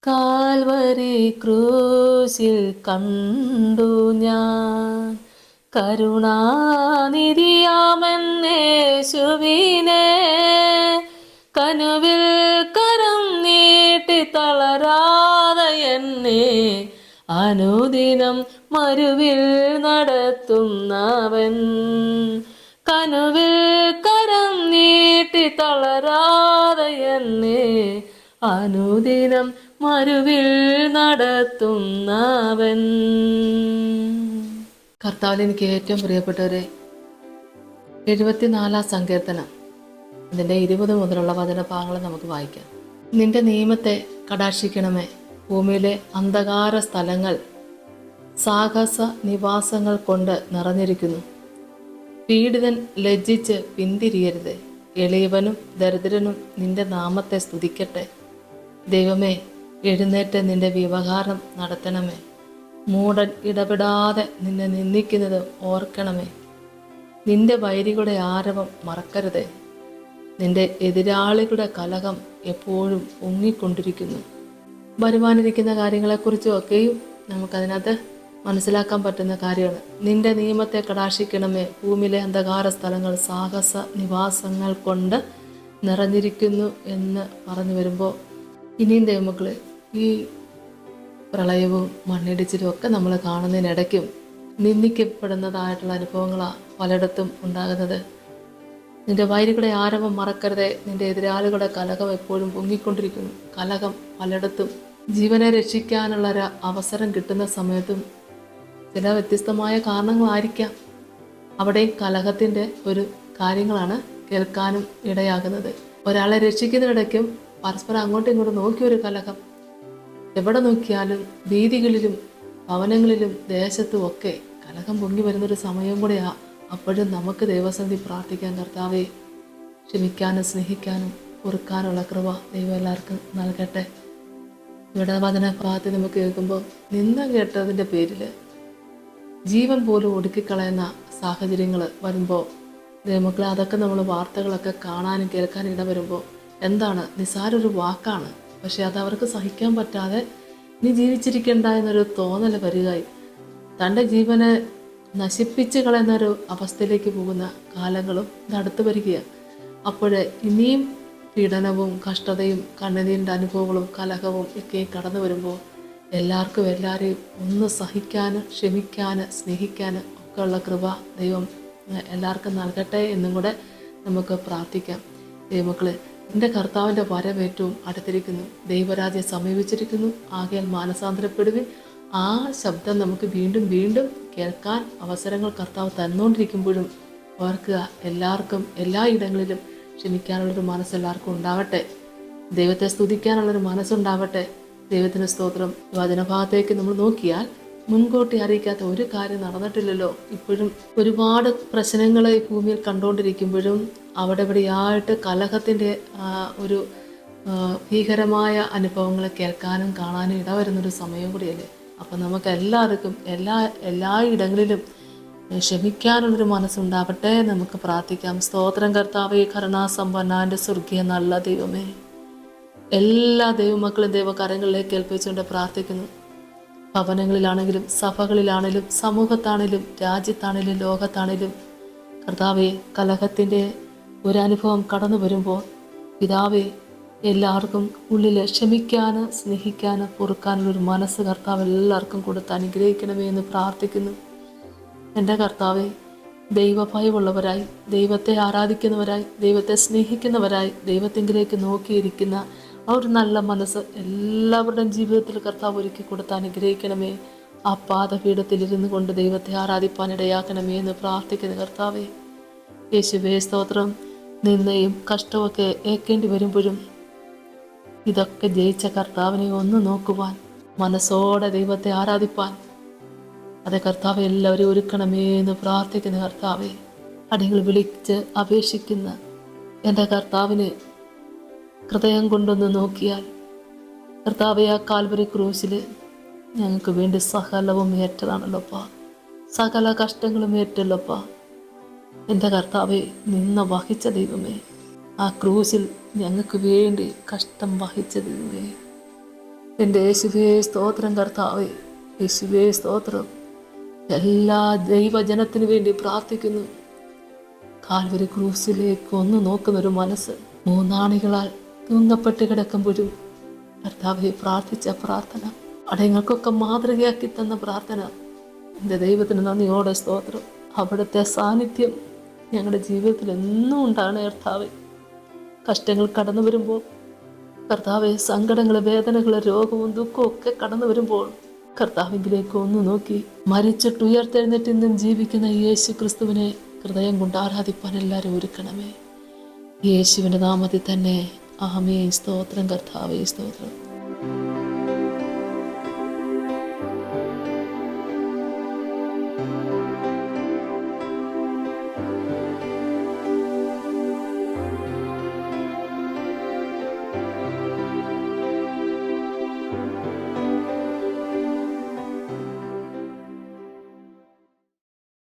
Calvary ക്രൂശിൽ കണ്ടു ഞാൻ കരുണാനിധിയാമെന്നേശുവിനെ. കനുവിൽ കരം നീട്ടി തളരാതെ എന്നെ അനുദിനം മരുവിൽ നടത്തുന്നവൻ. കനുവിൽ കരം നീട്ടി തളരാതെ എന്നെ അനുദിനം മരുവിൽ നടത്തുന്നവൻ. കർത്താവിൽ എനിക്ക് ഏറ്റവും പ്രിയപ്പെട്ടവരെ, 74 സങ്കീർത്തനം അതിൻ്റെ 20 മുതലുള്ള വചനഭാഗങ്ങൾ നമുക്ക് വായിക്കാം. നിന്റെ നിയമത്തെ കടാക്ഷിക്കണമേ. ഭൂമിയിലെ അന്ധകാര സ്ഥലങ്ങൾ സാഹസ നിവാസങ്ങൾ കൊണ്ട് നിറഞ്ഞിരിക്കുന്നു. പീഡിതൻ ലജ്ജിച്ച് പിന്തിരിയരുത്. എളിയവനും ദരിദ്രനും നിന്റെ നാമത്തെ സ്തുതിക്കട്ടെ. ദൈവമേ, എഴുന്നേറ്റ് നിന്റെ വ്യവഹാരം നടത്തണമേ. മൂഢൻ ഇടപെടാതെ നിന്നെ നിന്ദിക്കുന്നത് ഓർക്കണമേ. നിന്റെ വൈരികളുടെ ആരവം മറക്കരുതേ. നിന്റെ എതിരാളികളുടെ കലഹം എപ്പോഴും പൊങ്ങിക്കൊണ്ടിരിക്കുന്നു. വരുവാനിരിക്കുന്ന കാര്യങ്ങളെക്കുറിച്ചും ഒക്കെയും നമുക്കതിനകത്ത് മനസ്സിലാക്കാൻ പറ്റുന്ന കാര്യമാണ്. നിന്റെ നിയമത്തെ കടാക്ഷിക്കണമേ. ഭൂമിയിലെ അന്ധകാര സ്ഥലങ്ങൾ സാഹസ നിവാസങ്ങൾ കൊണ്ട് നിറഞ്ഞിരിക്കുന്നു എന്ന് പറഞ്ഞു വരുമ്പോൾ, ഇനിയും ദൈവമക്കളെ, ഈ പ്രളയവും മണ്ണിടിച്ചിലും ഒക്കെ നമ്മൾ കാണുന്നതിനിടയ്ക്കും നിന്ദിക്കപ്പെടുന്നതായിട്ടുള്ള അനുഭവങ്ങളാണ് പലയിടത്തും ഉണ്ടാകുന്നത്. നിന്റെ വൈരികളുടെ ആരവം മറക്കരുതേ. നിന്റെ എതിരാളികളുടെ കലഹം എപ്പോഴും പൊങ്ങിക്കൊണ്ടിരിക്കുന്നു. കലഹം പലയിടത്തും. ജീവനെ രക്ഷിക്കാനുള്ള ഒരു അവസരം കിട്ടുന്ന സമയത്തും ചില വ്യത്യസ്തമായ കാരണങ്ങളായിരിക്കാം അവിടെയും കലഹത്തിൻ്റെ ഒരു കാര്യങ്ങളാണ് കേൾക്കാനും ഇടയാകുന്നത്. ഒരാളെ രക്ഷിക്കുന്നിടയ്ക്കും പരസ്പരം അങ്ങോട്ടും ഇങ്ങോട്ടും നോക്കിയൊരു കലഹം. എവിടെ നോക്കിയാലും വീതികളിലും ഭവനങ്ങളിലും ദേശത്തും ഒക്കെ കലഹം പൊങ്ങി വരുന്നൊരു സമയം കൂടെയാ. അപ്പോഴും നമുക്ക് ദൈവസന്നിധി പ്രാർത്ഥിക്കാൻ, കർത്താവെ, ക്ഷമിക്കാനും സ്നേഹിക്കാനും പൊറുക്കാനുള്ള കൃപ ദൈവം എല്ലാവർക്കും നൽകട്ടെ. ഇവിടെ വചനഭാഗത്ത് നമുക്ക് കേൾക്കുമ്പോൾ നിന്ന കേട്ടതിൻ്റെ പേരിൽ ജീവൻ പോലും ഒടുക്കിക്കളയുന്ന സാഹചര്യങ്ങൾ വരുമ്പോൾ, ദൈവമക്കളെ, അതൊക്കെ നമ്മൾ വാർത്തകളൊക്കെ കാണാനും കേൾക്കാനും ഇടവരുമ്പോൾ എന്താണ്, നിസ്സാരൊരു വാക്കാണ്. പക്ഷെ അത് അവർക്ക് സഹിക്കാൻ പറ്റാതെ നീ ജീവിച്ചിരിക്കേണ്ട എന്നൊരു തോന്നൽ വരികയായി. തൻ്റെ ജീവനെ നശിപ്പിച്ച് കളയുന്നൊരു അവസ്ഥയിലേക്ക് പോകുന്ന കാലങ്ങളും ഇതടുത്ത് വരികയാണ്. അപ്പോഴേ ഇനിയും പീഡനവും കഷ്ടതയും കണ്ണുനീരിൻ്റെ അനുഭവങ്ങളും കലഹവും ഒക്കെ കടന്നു വരുമ്പോൾ എല്ലാവർക്കും എല്ലാവരെയും ഒന്ന് സഹിക്കാനും ക്ഷമിക്കാനും സ്നേഹിക്കാനും ഒക്കെ ഉള്ള കൃപ ദൈവം എല്ലാവർക്കും നൽകട്ടെ എന്നും കൂടെ നമുക്ക് പ്രാർത്ഥിക്കാം. ദൈവമക്കളെ, എൻ്റെ കർത്താവിൻ്റെ വരവേറ്റവും അടുത്തിരിക്കുന്നു. ദൈവരാജ്യം സമീപിച്ചിരിക്കുന്നു. ആകയാൽ മാനസാന്തരപ്പെടുവിൻ. ആ ശബ്ദം നമുക്ക് വീണ്ടും വീണ്ടും കേൾക്കാൻ അവസരങ്ങൾ കർത്താവ് തന്നുകൊണ്ടിരിക്കുമ്പോഴും ഓർക്കുക, എല്ലാവർക്കും എല്ലാ ഇടങ്ങളിലും ക്ഷമിക്കാനുള്ളൊരു മനസ്സ് എല്ലാവർക്കും ഉണ്ടാവട്ടെ. ദൈവത്തെ സ്തുതിക്കാനുള്ളൊരു മനസ്സുണ്ടാവട്ടെ. ദൈവത്തിന് സ്തോത്രം. വചനഭാഗത്തേക്ക് നമ്മൾ നോക്കിയാൽ മുൻകൂട്ടി അറിയിക്കാത്ത ഒരു കാര്യം നടന്നിട്ടില്ലല്ലോ. ഇപ്പോഴും ഒരുപാട് പ്രശ്നങ്ങൾ ഈ ഭൂമിയിൽ കണ്ടുകൊണ്ടിരിക്കുമ്പോഴും അവിടെ ഇവിടെയായിട്ട് കലഹത്തിൻ്റെ ഒരു ഭീകരമായ അനുഭവങ്ങൾ കേൾക്കാനും കാണാനും ഇടവരുന്നൊരു സമയം കൂടിയല്ലേ. അപ്പം നമുക്ക് എല്ലാവർക്കും എല്ലാ ഇടങ്ങളിലും ക്ഷമിക്കാനുള്ളൊരു മനസ്സുണ്ടാവട്ടെ. നമുക്ക് പ്രാർത്ഥിക്കാം. സ്തോത്രം കർത്താവേ, കരുണാസമ്പന്നന്റെ സ്വർഗീയ നല്ല ദൈവമേ, എല്ലാ ദൈവമക്കളും ദൈവകരങ്ങളിലേക്ക് ഏൽപ്പിച്ചുകൊണ്ട് പ്രാർത്ഥിക്കുന്നു. ഭവനങ്ങളിലാണെങ്കിലും സഭകളിലാണെങ്കിലും സമൂഹത്താണെങ്കിലും രാജ്യത്താണെങ്കിലും ലോകത്താണെങ്കിലും കർത്താവെ, കലഹത്തിൻ്റെ ഒരനുഭവം കടന്നു വരുമ്പോൾ പിതാവെ, എല്ലാവർക്കും ഉള്ളിൽ ക്ഷമിക്കാനും സ്നേഹിക്കാനും പൊറുക്കാനുള്ളൊരു മനസ്സ് കർത്താവ് എല്ലാവർക്കും കൊടുത്ത് അനുഗ്രഹിക്കണമേ എന്ന് പ്രാർത്ഥിക്കുന്നു. എൻ്റെ കർത്താവെ, ദൈവഭയമുള്ളവരായി, ദൈവത്തെ ആരാധിക്കുന്നവരായി, ദൈവത്തെ സ്നേഹിക്കുന്നവരായി, ദൈവത്തെങ്കിലേക്ക് നോക്കിയിരിക്കുന്ന ആ ഒരു നല്ല മനസ്സ് എല്ലാവരുടെയും ജീവിതത്തിൽ കർത്താവ് ഒരുക്കി കൊടുത്ത് അനുഗ്രഹിക്കണമേ. ആ പാദപീഠത്തിൽ ഇരുന്നു കൊണ്ട് ദൈവത്തെ ആരാധിപ്പാൻ ഇടയാക്കണമേ എന്ന് പ്രാർത്ഥിക്കുന്ന കർത്താവേ, യേശുവേ സ്തോത്രം. നിന്നയും കഷ്ടമൊക്കെ ഏൽക്കേണ്ടി വരുമ്പോഴും ഇതൊക്കെ ജയിച്ച കർത്താവിനെ ഒന്ന് നോക്കുവാൻ, മനസ്സോടെ ദൈവത്തെ ആരാധിപ്പാൻ അതെ കർത്താവെ എല്ലാവരും ഒരുക്കണമേ എന്ന് പ്രാർത്ഥിക്കുന്ന കർത്താവെ, അടികൾ വിളിച്ച് അപേക്ഷിക്കുന്ന എൻ്റെ കർത്താവിന് ഹൃദയം കൊണ്ടൊന്ന് നോക്കിയാൽ കർത്താവെ, ആ കാൽവരി ക്രൂശിൽ ഞങ്ങൾക്ക് വേണ്ടി സകലവും ഏറ്റതാണല്ലോപ്പാ. സകല കഷ്ടങ്ങളും ഏറ്റല്ലോപ്പാ. എൻ്റെ കർത്താവെ, നിന്ന വഹിച്ച ദൈവമേ, ആ ക്രൂശിൽ ഞങ്ങൾക്ക് വേണ്ടി കഷ്ടം വഹിച്ച ദൈവമേ, എൻ്റെ യേശുവേ സ്തോത്രം കർത്താവേ, യേശുവേ സ്തോത്രം. എല്ലാ ദൈവജനത്തിനു വേണ്ടി പ്രാർത്ഥിക്കുന്നു. കാൽവരി ക്രൂസിലേക്ക് ഒന്ന് നോക്കുന്നൊരു മനസ്സ്, മൂന്നാണികളാൽ തൂങ്ങപ്പെട്ട് കിടക്കുമ്പോഴും കർത്താവെ പ്രാർത്ഥിച്ച പ്രാർത്ഥന, അടയങ്ങൾക്കൊക്കെ മാതൃകയാക്കി തന്ന പ്രാർത്ഥന, എൻ്റെ ദൈവത്തിന് നന്ദിയോടെ സ്തോത്രം. അവിടുത്തെ സാന്നിധ്യം ഞങ്ങളുടെ ജീവിതത്തിൽ എന്നും ഉണ്ടാണ് കർത്താവെ. കഷ്ടങ്ങൾ കടന്നു വരുമ്പോൾ കർത്താവെ, സങ്കടങ്ങൾ, വേദനകൾ, രോഗവും ദുഃഖവും ഒക്കെ കടന്നു വരുമ്പോൾ കർത്താവിലേക്ക് ഒന്ന് നോക്കി മരിച്ചിട്ട് ഉയർത്തെഴുന്നേറ്റ് ഇന്നും ജീവിക്കുന്ന യേശു ക്രിസ്തുവിനെ ഹൃദയം കൊണ്ട് ആരാധിപ്പാൻ എല്ലാവരും ഒരുക്കണമേ. യേശുവിൻ്റെ നാമത്തിൽ തന്നെ ആമേൻ. സ്തോത്രം കർത്താവേ, സ്തോത്രം.